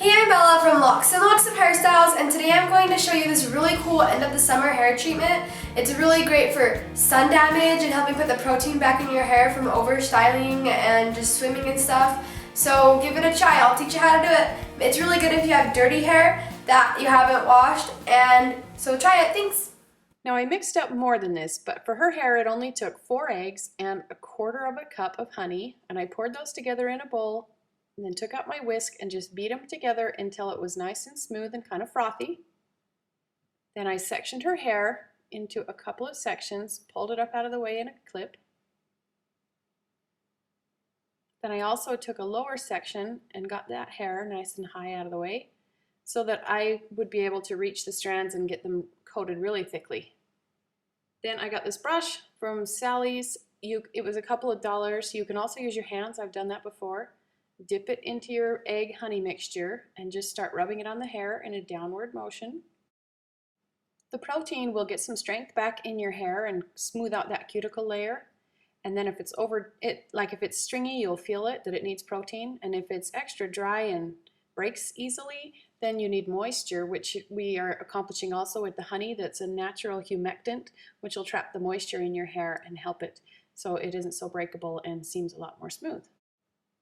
Hey, I'm Bella from Locks and Locks of Hairstyles, and today I'm going to show you this really cool end of the summer hair treatment. It's really great for sun damage and helping put the protein back in your hair from over styling and just swimming and stuff. So give it a try. I'll teach you how to do it. It's really good if you have dirty hair that you haven't washed, and so try it. Thanks. Now I mixed up more than this, but for her hair it only took 4 eggs and 1/4 cup of honey, and I poured those together in a bowl and then took out my whisk and just beat them together until it was nice and smooth and kind of frothy. Then I sectioned her hair into a couple of sections, pulled it up out of the way in a clip. Then I also took a lower section and got that hair nice and high out of the way so that I would be able to reach the strands and get them coated really thickly. Then I got this brush from Sally's. It was a couple of dollars. You can also use your hands. I've done that before. Dip it into your egg honey mixture and just start rubbing it on the hair in a downward motion. The protein will get some strength back in your hair and smooth out that cuticle layer. And then if it's if it's stringy, you'll feel it that it needs protein. And if it's extra dry and breaks easily, then you need moisture, which we are accomplishing also with the honey. That's a natural humectant, which will trap the moisture in your hair and help it so it isn't so breakable and seems a lot more smooth.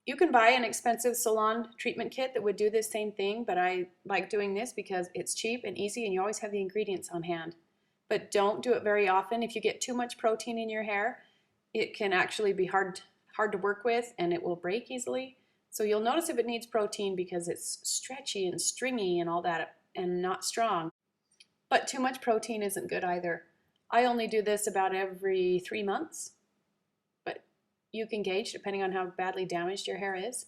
You can buy an expensive Salon treatment kit that would do this same thing, but I like doing this because it's cheap and easy and you always have the ingredients on hand. But don't do it very often. If you get too much protein in your hair, it can actually be hard to work with and it will break easily. So you'll notice if it needs protein because it's stretchy and stringy and all that and not strong. But too much protein isn't good either. I only do this about every 3 months. You can gauge depending on how badly damaged your hair is.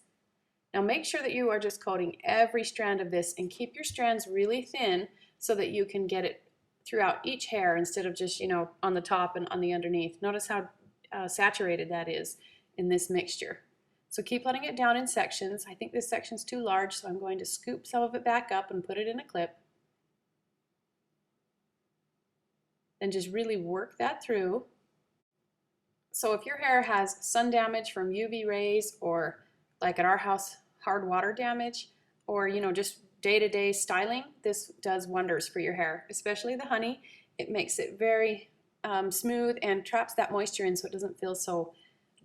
Now make sure that you are just coating every strand of this and keep your strands really thin so that you can get it throughout each hair instead of just, on the top and on the underneath. Notice how saturated that is in this mixture. So keep letting it down in sections. I think this section's too large, so I'm going to scoop some of it back up and put it in a clip. Then just really work that through. So if your hair has sun damage from UV rays or, like at our house, hard water damage, or just day-to-day styling, this does wonders for your hair, especially the honey. It makes it very smooth and traps that moisture in so it doesn't feel so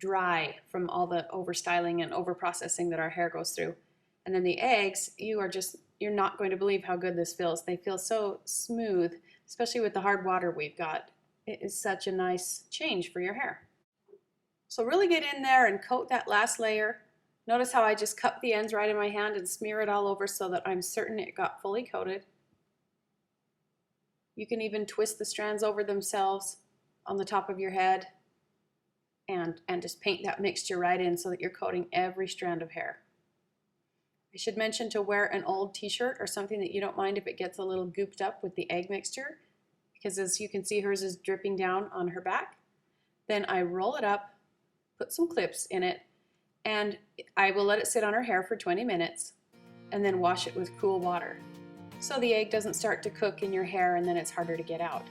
dry from all the over-styling and over-processing that our hair goes through. And then the eggs, you're not going to believe how good this feels. They feel so smooth, especially with the hard water we've got. It is such a nice change for your hair. So really get in there and coat that last layer. Notice how I just cup the ends right in my hand and smear it all over so that I'm certain it got fully coated. You can even twist the strands over themselves on the top of your head and just paint that mixture right in so that you're coating every strand of hair. I should mention to wear an old t-shirt or something that you don't mind if it gets a little gooped up with the egg mixture, because as you can see, hers is dripping down on her back. Then I roll it up, put some clips in it, and I will let it sit on her hair for 20 minutes and then wash it with cool water so the egg doesn't start to cook in your hair and then it's harder to get out.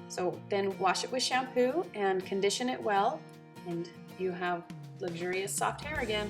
So then wash it with shampoo and condition it well, and you have luxurious soft hair again.